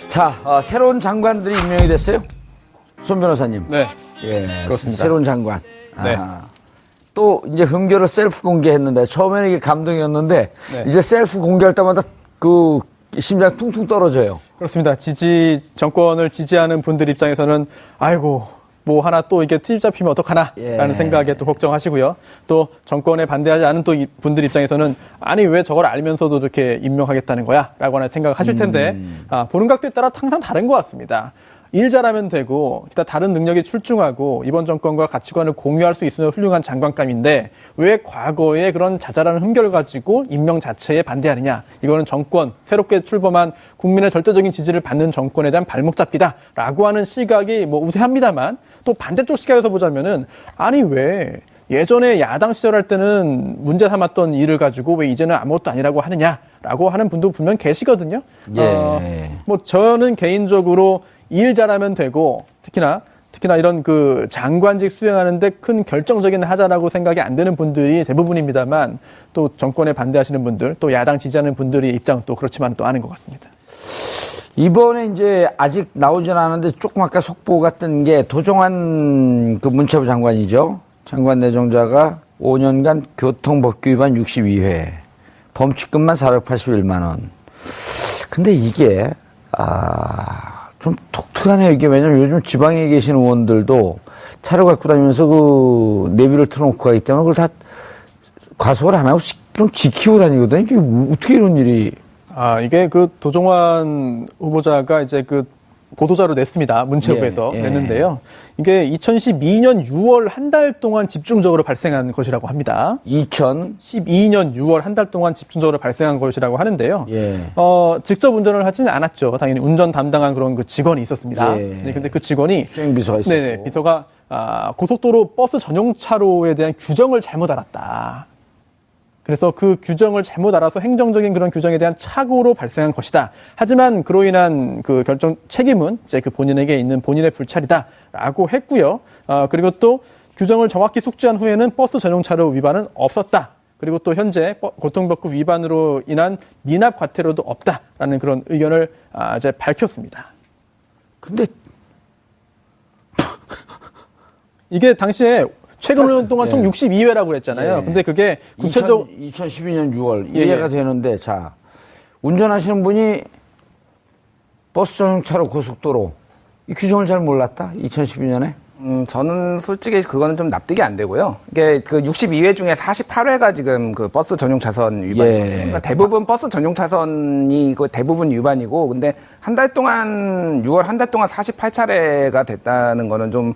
자, 새로운 장관들이 임명이 됐어요? 손 변호사님. 네. 예, 그렇습니다. 새로운 장관. 네. 또 이제 흠결을 셀프 공개했는데 처음에는 이게 감동이었는데 네. 이제 셀프 공개할 때마다 그 심장 퉁퉁 떨어져요. 그렇습니다. 정권을 지지하는 분들 입장에서는 아이고 뭐 하나 또 이게 트집 잡히면 어떡하나라는 생각에 또 걱정하시고요. 또 정권에 반대하지 않은 또 분들 입장에서는 아니 왜 저걸 알면서도 이렇게 임명하겠다는 거야라고 하는 생각을 하실 텐데 보는 각도에 따라 항상 다른 것 같습니다. 일 잘하면 되고 기타 다른 능력이 출중하고 이번 정권과 가치관을 공유할 수 있으면 훌륭한 장관감인데 왜 과거에 그런 자잘한 흠결 가지고 임명 자체에 반대하느냐. 이거는 정권, 새롭게 출범한 국민의 절대적인 지지를 받는 정권에 대한 발목잡기다라고 하는 시각이 뭐 우세합니다만 또 반대쪽 시각에서 보자면은 아니 왜 예전에 야당 시절할 때는 문제 삼았던 일을 가지고 왜 이제는 아무것도 아니라고 하느냐라고 하는 분도 분명 계시거든요. 뭐 저는 개인적으로 일 잘하면 되고 특히나 이런 그 장관직 수행하는데 큰 결정적인 하자라고 생각이 안 되는 분들이 대부분입니다만 또 정권에 반대하시는 분들 또 야당 지지하는 분들의 입장은 또 그렇지만 또 아는 것 같습니다. 이번에 이제 아직 나오진 않았는데 조금 아까 속보가 뜬 게 도종환 그 문체부 장관이죠. 장관 내정자가 5년간 교통법규 위반 62회, 범칙금만 481만 원. 근데 이게 좀 독특하네요. 이게 왜냐면 요즘 지방에 계신 의원들도 차를 갖고 다니면서 그 내비를 틀어놓고 가기 때문에 그걸 다 과속을 안 하고 좀 지키고 다니거든요. 이게 어떻게 이런 일이. 이게 그 도종환 후보자가 이제 그 보도자료 냈습니다. 문체부에서 냈는데요. 이게 2012년 6월 한 달 동안 집중적으로 발생한 것이라고 합니다. 2012년 6월 한 달 동안 집중적으로 발생한 것이라고 하는데요. 직접 운전을 하지는 않았죠. 당연히 운전 담당한 그런 그 직원이 있었습니다. 네, 근데 그 직원이 수행비서가 있었고. 네네, 비서가 고속도로 버스 전용 차로에 대한 규정을 잘못 알았다. 그래서 그 규정을 잘못 알아서 행정적인 그런 규정에 대한 착오로 발생한 것이다. 하지만 그로 인한 그 책임은 이제 그 본인에게 있는 본인의 불찰이다라고 했고요. 그리고 또 규정을 정확히 숙지한 후에는 버스 전용차로 위반은 없었다. 그리고 또 현재 교통법규 위반으로 인한 미납 과태료도 없다라는 그런 의견을 이제 밝혔습니다. 근데 이게 당시에 최근 5년 동안 총 62회라고 그랬잖아요. 근데 그게 구체적 2012년 6월 이해가 되는데 자 운전하시는 분이 버스 전용차로 고속도로 이 규정을 잘 몰랐다. 2012년에. 저는 솔직히 그거는 좀 납득이 안 되고요. 이게 그 62회 중에 48회가 지금 그 버스 전용 차선 위반이거든요. 그러니까 대부분 버스 전용 차선이 대부분 위반이고, 근데 한 달 동안 6월 한 달 동안 48차례가 됐다는 거는 좀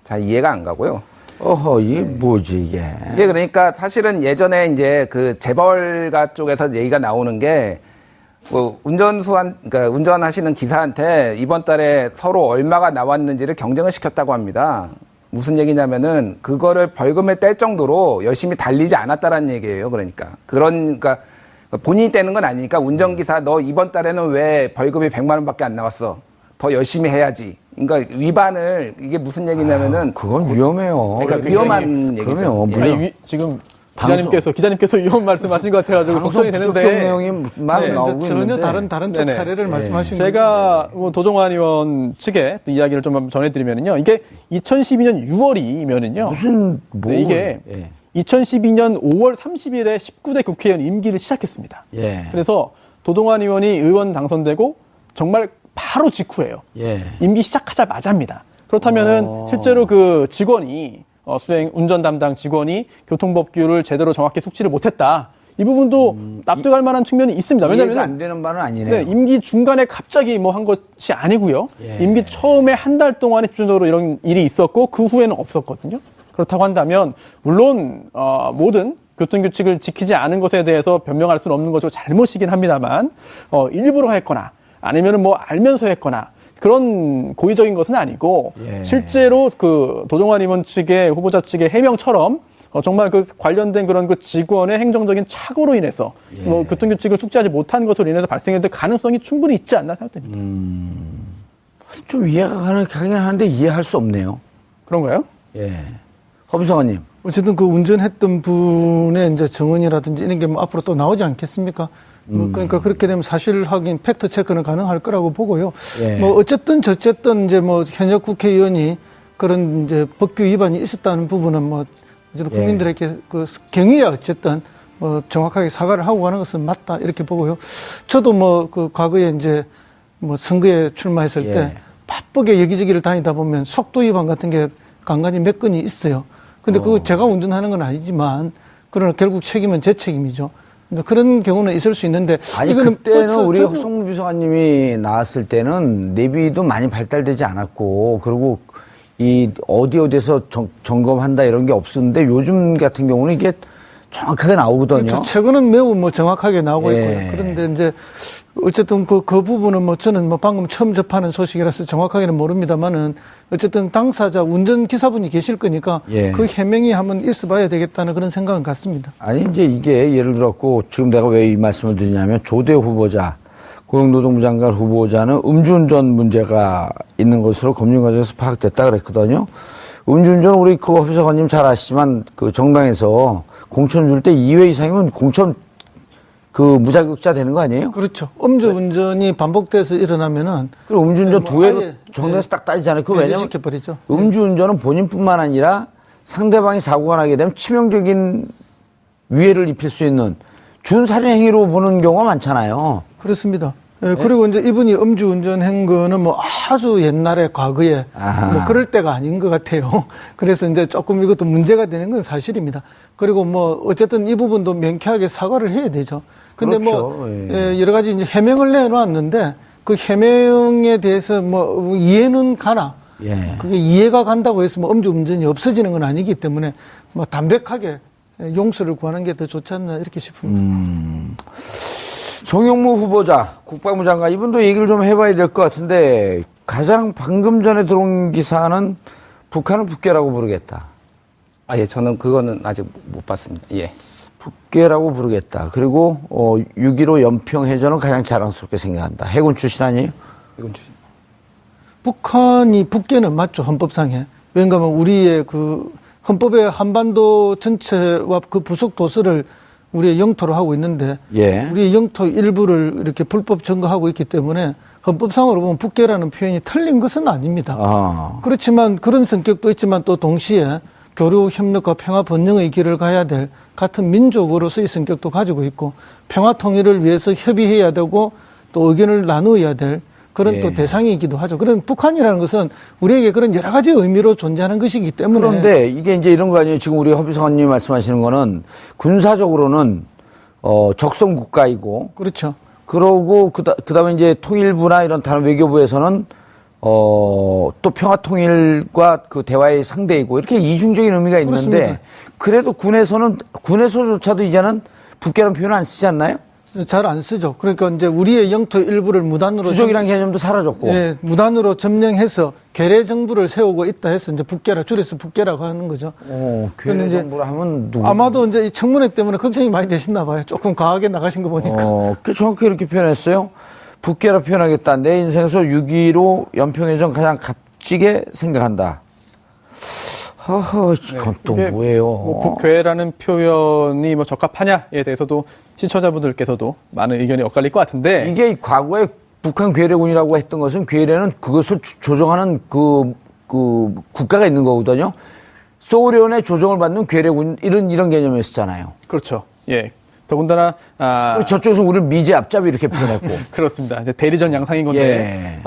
잘 이해가 안 가고요. 이게 뭐지 이게? 이게 그러니까 사실은 예전에 이제 그 재벌가 쪽에서 얘기가 나오는 게 뭐 그러니까 운전하시는 기사한테 이번 달에 서로 얼마가 나왔는지를 경쟁을 시켰다고 합니다. 무슨 얘기냐면은 그거를 벌금을 뗄 정도로 열심히 달리지 않았다라는 얘기예요. 그러니까 본인이 떼는 건 아니니까 운전기사 너 이번 달에는 왜 벌금이 100만 원밖에 안 나왔어? 더 열심히 해야지. 그러니까 위반을 이게 무슨 얘기냐면은 그건 위험해요. 그러니까 위험한 얘기죠. 지금 기자님께서 위험 말씀하신 것 같아가지고 걱정이 되는데 내용이 막 나오고 전혀 다른 쪽 사례를 말씀하신 거예요. 제가 뭐 도종환 의원 측에 또 이야기를 좀 전해드리면요, 이게 2012년 6월이면은요 무슨 이게 2012년 5월 30일에 19대 국회의원 임기를 시작했습니다. 그래서 도종환 의원이 의원 당선되고 정말 바로 직후예요. 임기 시작하자마자입니다. 그렇다면은 실제로 그 직원이 운전 담당 직원이 교통법규를 제대로 정확히 숙지를 못했다. 이 부분도 납득할 만한 측면이 있습니다. 왜냐하면 안 되는 바는 아니네요. 임기 중간에 갑자기 뭐 한 것이 아니고요. 임기 처음에 한 달 동안에 집중적으로 이런 일이 있었고 그 후에는 없었거든요. 그렇다고 한다면 물론 모든 교통규칙을 지키지 않은 것에 대해서 변명할 수는 없는 거죠. 잘못이긴 합니다만 일부러 했거나 아니면은 뭐 알면서 했거나 그런 고의적인 것은 아니고 실제로 그 도종환 의원 측의 후보자 측의 해명처럼 정말 그 관련된 그런 그 직원의 행정적인 착오로 인해서 뭐 교통규칙을 숙지하지 못한 것으로 인해서 발생될 가능성이 충분히 있지 않나 생각됩니다. 좀 이해가 가긴 하는데 이해할 수 없네요. 그런가요? 허비성아님. 어쨌든 그 운전했던 분의 이제 정언이라든지 이런 게 뭐 앞으로 또 나오지 않겠습니까? 그러니까 그렇게 되면 사실 확인, 팩트 체크는 가능할 거라고 보고요. 예. 뭐 어쨌든 저쨌든 이제 뭐 현역 국회의원이 그런 이제 법규 위반이 있었다는 부분은 뭐 어쨌든 예. 국민들에게 그 경위야 어쨌든 뭐 정확하게 사과를 하고 가는 것은 맞다 이렇게 보고요. 저도 뭐 그 과거에 이제 뭐 선거에 출마했을 예. 때 바쁘게 여기저기를 다니다 보면 속도 위반 같은 게 간간히 몇 건이 있어요. 근데 그거 제가 운전하는 건 아니지만 그러나 결국 책임은 제 책임이죠. 그러니까 그런 경우는 있을 수 있는데 아니 이거는 그때는 벌써 우리 저도- 송무 비서관님이 나왔을 때는 내비도 많이 발달되지 않았고 그리고 이 어디에서 점검한다 이런 게 없었는데 요즘 같은 경우는 이게 정확하게 나오거든요. 그렇죠. 최근은 매우 뭐 정확하게 나오고 예. 있고요. 그런데 이제 어쨌든 그 부분은 뭐 저는 뭐 방금 처음 접하는 소식이라서 정확하게는 모릅니다만은 어쨌든 당사자 운전기사분이 계실 거니까 예. 그 해명이 한번 있어 봐야 되겠다는 그런 생각은 같습니다. 아니 이제 이게 예를 들었고 지금 내가 왜 이 말씀을 드리냐면 조대 후보자 고용노동부 장관 후보자는 음주운전 문제가 있는 것으로 검증 과정에서 파악됐다 그랬거든요. 음주운전 우리 그 허비서관님 잘 아시지만 그 정당에서 공천 줄 때 2회 이상이면 공천 그 무자격자 되는 거 아니에요? 그렇죠. 음주운전이 반복돼서 일어나면은 그리고 음주운전 뭐 두 회로 아예, 정당에서 딱 따지잖아요. 그 왜냐면 시켜버리죠. 음주운전은 본인뿐만 아니라 상대방이 사고가 나게 되면 치명적인 위해를 입힐 수 있는 준살인 행위로 보는 경우가 많잖아요. 그렇습니다. 예, 그리고 이제 이분이 음주운전 한 거는 뭐 아주 옛날에 과거에 아하. 뭐 그럴 때가 아닌 것 같아요. 그래서 이제 조금 이것도 문제가 되는 건 사실입니다. 그리고 뭐 어쨌든 이 부분도 명쾌하게 사과를 해야 되죠. 근데 그렇죠. 뭐 예. 예, 여러 가지 이제 해명을 내놓았는데 그 해명에 대해서 뭐 이해는 가나 예. 그게 이해가 간다고 해서 뭐 음주운전이 없어지는 건 아니기 때문에 뭐 담백하게 용서를 구하는 게 더 좋지 않나 이렇게 싶습니다. 정용무 후보자, 국방부 장관, 이분도 얘기를 좀 해봐야 될 것 같은데, 가장 방금 전에 들어온 기사는 북한을 북괴라고 부르겠다. 아, 예, 저는 그거는 아직 못 봤습니다. 예. 북괴라고 부르겠다. 그리고, 6.15 연평해전을 가장 자랑스럽게 생각한다. 해군 출신 아니에요? 이건 북한이 북괴는 맞죠, 헌법상에. 왜냐하면 우리의 그 헌법의 한반도 전체와 그 부속 도서를 우리의 영토로 하고 있는데 예. 우리의 영토 일부를 이렇게 불법 점거하고 있기 때문에 헌법상으로 보면 북괴라는 표현이 틀린 것은 아닙니다. 아. 그렇지만 그런 성격도 있지만 또 동시에 교류 협력과 평화 번영의 길을 가야 될 같은 민족으로서의 성격도 가지고 있고 평화 통일을 위해서 협의해야 되고 또 의견을 나누어야 될 그런 예. 또 대상이기도 하죠. 그런 북한이라는 것은 우리에게 그런 여러 가지 의미로 존재하는 것이기 때문에 그런데 이게 이제 이런 거 아니에요. 지금 우리 허비서관님이 말씀하시는 거는 군사적으로는, 적성 국가이고, 그렇죠. 그러고 그다음에 이제 통일부나 이런 다른 외교부에서는 또 평화 통일과 그 대화의 상대이고 이렇게 이중적인 의미가 있는데 그렇습니다. 그래도 군에서조차도 이제는 북괴라는 표현을 안 쓰지 않나요? 잘 안 쓰죠. 그러니까 이제 우리의 영토 일부를 무단으로 주적이라는 개념도 사라졌고. 예, 무단으로 점령해서 괴뢰 정부를 세우고 있다 해서 이제 북괴라 줄여서 북괴라고 하는 거죠. 괴뢰 근데 이제 정부를 하면 누구? 아마도 이제 이 청문회 때문에 걱정이 많이 되셨나 봐요. 조금 과하게 나가신 거 보니까. 그 정확히 이렇게 표현했어요. 북괴라 표현하겠다. 내 인생에서 6.15 연평해전 가장 값지게 생각한다. 허허, 이건 또 이게 뭐예요? 뭐 북괴라는 표현이 뭐 적합하냐에 대해서도 시청자분들께서도 많은 의견이 엇갈릴 것 같은데 이게 과거에 북한 괴뢰군이라고 했던 것은 괴뢰는 그것을 조정하는 그 국가가 있는 거거든요. 소련의 조정을 받는 괴뢰군 이런 개념이었잖아요. 그렇죠. 예. 더군다나 그리고 저쪽에서 우리를 미제 앞잡이 이렇게 표현했고. 그렇습니다. 이제 대리전 양상인 건데 예.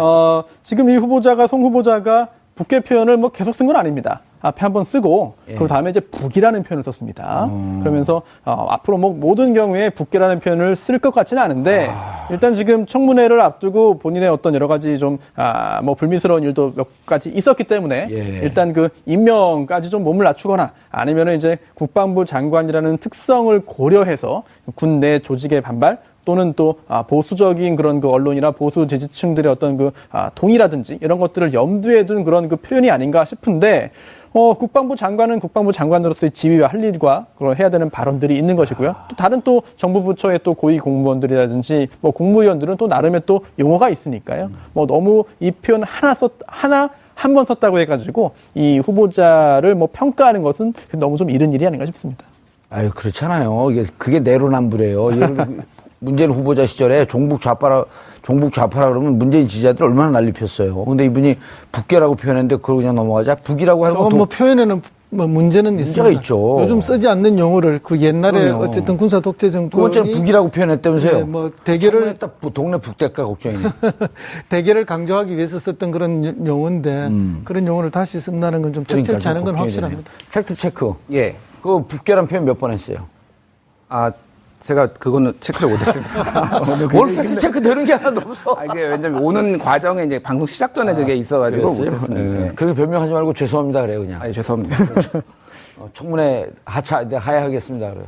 지금 이 후보자가 송 후보자가 북괴 표현을 뭐 계속 쓴 건 아닙니다. 앞에 한번 쓰고 그 다음에 이제 북이라는 표현을 썼습니다. 그러면서 앞으로 뭐 모든 경우에 북괴라는 표현을 쓸 것 같지는 않은데 일단 지금 청문회를 앞두고 본인의 어떤 여러 가지 좀 뭐 불미스러운 일도 몇 가지 있었기 때문에 예. 일단 그 임명까지 좀 몸을 낮추거나 아니면은 이제 국방부 장관이라는 특성을 고려해서 군 내 조직의 반발 또는 또 보수적인 그런 그 언론이나 보수 지지층들의 어떤 그 동의라든지 이런 것들을 염두에 둔 그런 그 표현이 아닌가 싶은데 국방부 장관은 국방부 장관으로서의 지위와 할 일과 그걸 해야 되는 발언들이 있는 것이고요. 또 다른 또 정부 부처의 또 고위 공무원들이라든지 뭐 국무위원들은 또 나름의 또 용어가 있으니까요. 뭐 너무 이 표현 하나 한 번 썼다고 해가지고 이 후보자를 뭐 평가하는 것은 너무 좀 이른 일이 아닌가 싶습니다. 아유, 그렇잖아요. 그게 내로남불이에요. 문재인 후보자 시절에 종북 좌파라 그러면 문재인 지지자들 얼마나 난리 폈어요. 근데 이분이 북계라고 표현했는데 그걸 그냥 넘어가자. 북이라고 하는 조금 것도 뭐 표현에는 뭐 문제는 문제가 있습니다. 있죠. 요즘 쓰지 않는 용어를 그 옛날에 그럼요. 어쨌든 군사 독재 두 번째는 정권이 북이라고 표현했다면서요. 네, 뭐 대결을 딱 동네 북대가 걱정이네. 대결을 강조하기 위해서 썼던 그런 용어인데 그런 용어를 다시 쓴다는 건 좀 적절치 않은 건 확실합니다. 팩트 체크. 예. 그 북계란 표현 몇 번 했어요? 아, 제가 그거는 체크를 못했습니다. 뭘 팩트 체크 되는 게 하나도 없어. 아, 이게 왜냐면 오는 과정에 이제 방송 시작 전에 그게 있어가지고 그랬어요? 못했습니다. 네. 그렇게 변명하지 말고 죄송합니다 그래요 그냥. 아, 죄송합니다. 청문회 하야하겠습니다 그래요.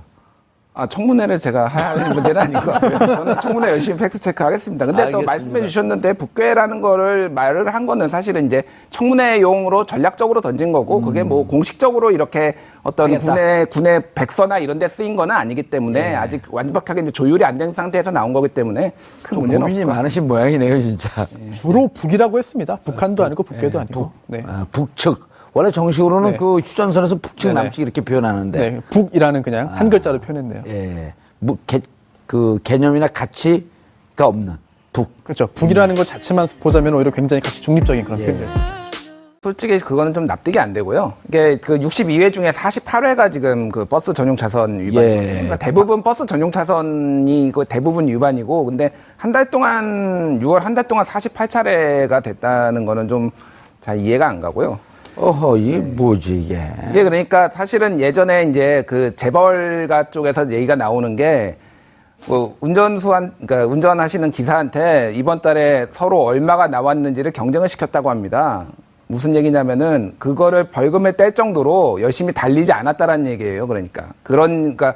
아, 청문회를 제가 할 문제는 아닌 것 같고요. 저는 청문회 열심히 팩트체크 하겠습니다. 근데 또 알겠습니다. 말씀해 주셨는데 북괴라는 거를 말을 한 거는 사실은 이제 청문회용으로 전략적으로 던진 거고 그게 뭐 공식적으로 이렇게 어떤 하겠다. 군의 백서나 이런 데 쓰인 거는 아니기 때문에 아직 완벽하게 이제 조율이 안 된 상태에서 나온 거기 때문에 큰 좀 문제는 고민이 없을 것 많으신 모양이네요 진짜. 주로 북이라고 했습니다. 북한도 아니고 북괴도 아니고. 네. 아, 북측. 원래 정식으로는 네. 그 휴전선에서 북측 네네. 남측 이렇게 표현하는데. 네, 북이라는 그냥 한 글자로 표현했네요. 예. 그 개념이나 가치가 없는 북. 그렇죠. 북이라는 것 자체만 보자면 오히려 굉장히 가치 중립적인 그런 표현이에요. 솔직히 그거는 좀 납득이 안 되고요. 이게 그 62회 중에 48회가 지금 그 버스 전용 차선 위반이에요. 예. 그러니까 대부분 버스 전용 차선이 그 대부분 위반이고, 근데 한 달 동안 6월 한 달 동안 48차례가 됐다는 거는 좀 잘 이해가 안 가고요. 어허, 이게 뭐지 이게. 이게 그러니까 사실은 예전에 이제 그 재벌가 쪽에서 얘기가 나오는 게 뭐 그러니까 운전하시는 기사한테 이번 달에 서로 얼마가 나왔는지를 경쟁을 시켰다고 합니다. 무슨 얘기냐면은 그거를 벌금을 뗄 정도로 열심히 달리지 않았다라는 얘기예요. 그러니까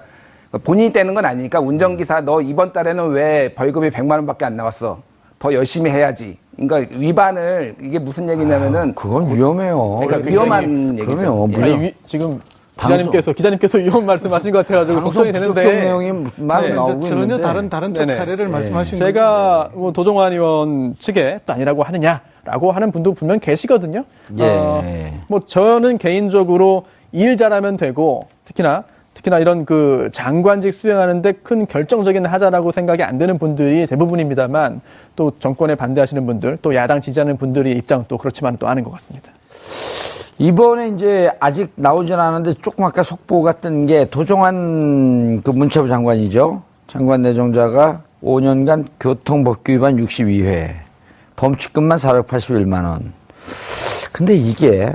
본인이 떼는 건 아니니까 운전기사 너 이번 달에는 왜 벌금이 100만 원밖에 안 나왔어? 더 열심히 해야지. 그러니까 위반을 이게 무슨 얘기냐면은 그건 위험해요. 그러니까 위험한 얘기죠. 그럼요. 예. 무슨 지금 기자님께서 위험 말씀하신 것 같아가지고 걱정이 부적격 되는데 내용이 막 나오고 전혀 있는데. 다른 쪽 네네. 사례를 말씀하신 거예요. 제가 뭐 도종환 의원 측에 또 아니라고 하느냐라고 하는 분도 분명 계시거든요. 예. 뭐 저는 개인적으로 일 잘하면 되고 특히나 이런 그 장관직 수행하는데 큰 결정적인 하자라고 생각이 안 되는 분들이 대부분입니다만 또 정권에 반대하시는 분들 또 야당 지지하는 분들의 입장 또 그렇지만 또 아는 것 같습니다. 이번에 이제 아직 나오진 않았는데 조금 아까 속보가 뜬 게 도종환 그 문체부 장관이죠. 장관 내정자가 5년간 교통법규 위반 62회, 범칙금만 481만 원. 근데 이게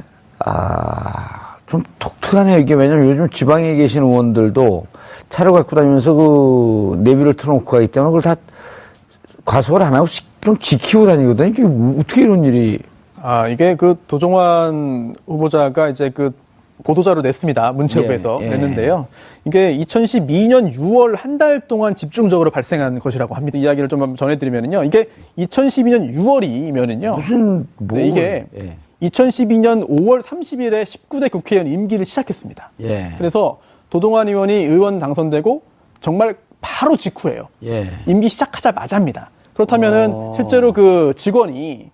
좀 독특하네요. 이게 왜냐면 요즘 지방에 계신 의원들도 차를 갖고 다니면서 그 내비를 틀어놓고 가기 때문에 그걸 다 과속을 안 하고 좀 지키고 다니거든요. 이게 어떻게 이런 일이. 이게 그 도종환 후보자가 이제 그 보도자료 냈습니다. 문체부에서 예. 냈는데요. 이게 2012년 6월 한 달 동안 집중적으로 발생한 것이라고 합니다. 이야기를 좀 전해드리면요. 이게 2012년 6월이면은요. 무슨, 네, 이게 예. 2012년 5월 30일에 19대 국회의원 임기를 시작했습니다. 예. 그래서 도종환 의원이 의원 당선되고 정말 바로 직후예요. 예. 임기 시작하자마자입니다. 그렇다면은 실제로 그 직원이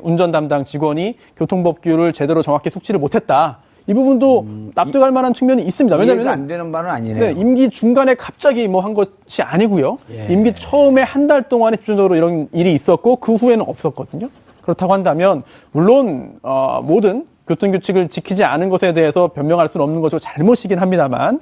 운전 담당 직원이 교통법규를 제대로 정확히 숙지를 못했다. 이 부분도 납득할 만한 측면이 있습니다. 이해가 왜냐하면 안 되는 바는 아니네요. 네, 임기 중간에 갑자기 뭐 한 것이 아니고요. 예. 임기 처음에 한 달 동안에 집중적으로 이런 일이 있었고 그 후에는 없었거든요. 그렇다고 한다면 물론 모든 교통규칙을 지키지 않은 것에 대해서 변명할 수는 없는 거죠. 잘못이긴 합니다만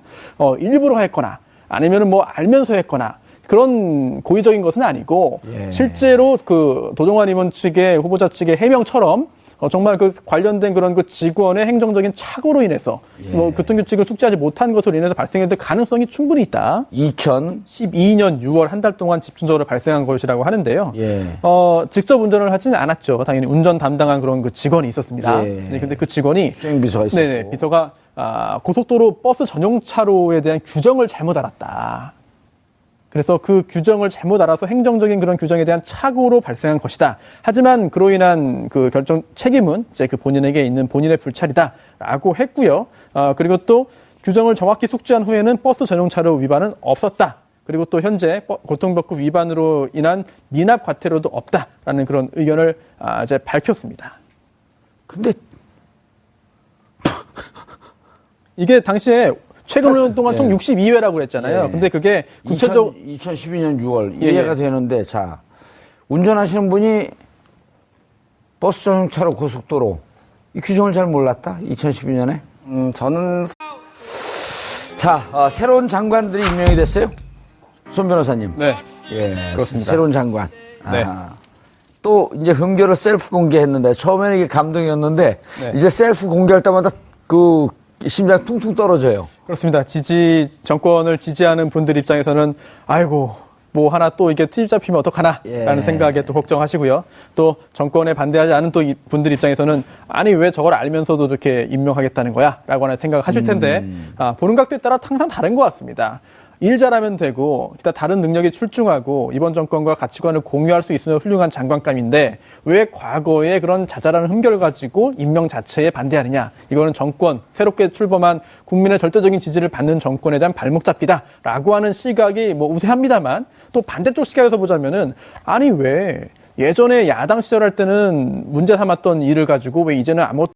일부러 했거나 아니면은 뭐 알면서 했거나 그런 고의적인 것은 아니고 예. 실제로 그 도종환 의원 측의 후보자 측의 해명처럼 정말 그 관련된 그런 그 직원의 행정적인 착오로 인해서 뭐 교통규칙을 숙지하지 못한 것으로 인해서 발생할 가능성이 충분히 있다. 12년 6월 한 달 동안 집중적으로 발생한 것이라고 하는데요. 예. 직접 운전을 하지는 않았죠. 당연히 운전 담당한 그런 그 직원이 있었습니다. 예. 네, 근데 그 직원이 수행비서가 있었고. 네네, 비서가 고속도로 버스 전용 차로에 대한 규정을 잘못 알았다. 그래서 그 규정을 잘못 알아서 행정적인 그런 규정에 대한 착오로 발생한 것이다. 하지만 그로 인한 그 결정 책임은 이제 그 본인에게 있는 본인의 불찰이다라고 했고요. 그리고 또 규정을 정확히 숙지한 후에는 버스 전용 차로 위반은 없었다. 그리고 또 현재 교통법규 위반으로 인한 미납 과태료도 없다라는 그런 의견을 이제 밝혔습니다. 근데 이게 당시에 최근 동안 총 예. 62회라고 그랬잖아요. 예. 근데 그게 구체적 2012년 6월 예, 이해가 예. 되는데 자 운전하시는 분이 버스 전용차로 고속도로 이 규정을 잘 몰랐다 2012년에 저는 자 새로운 장관들이 임명이 됐어요 손 변호사님 네. 예 그렇습니다. 새로운 장관 네. 또 이제 흥교를 셀프 공개했는데 처음에는 이게 감동이었는데 네. 이제 셀프 공개할 때마다 그 심장 퉁퉁 떨어져요. 그렇습니다. 정권을 지지하는 분들 입장에서는 아이고 뭐 하나 또 이게 트집 잡히면 어떡하나라는 예. 생각에 또 걱정하시고요. 또 정권에 반대하지 않은 또 분들 입장에서는 아니 왜 저걸 알면서도 이렇게 임명하겠다는 거야라고 하는 생각을 하실 텐데 보는 각도에 따라 항상 다른 것 같습니다. 일 잘하면 되고 기타 다른 능력이 출중하고 이번 정권과 가치관을 공유할 수 있으면 훌륭한 장관감인데 왜 과거에 그런 자잘한 흠결 가지고 임명 자체에 반대하느냐. 이거는 정권, 새롭게 출범한 국민의 절대적인 지지를 받는 정권에 대한 발목 잡기다라고 하는 시각이 뭐 우세합니다만 또 반대쪽 시각에서 보자면은 아니 왜 예전에 야당 시절할 때는 문제 삼았던 일을 가지고 왜 이제는 아무것도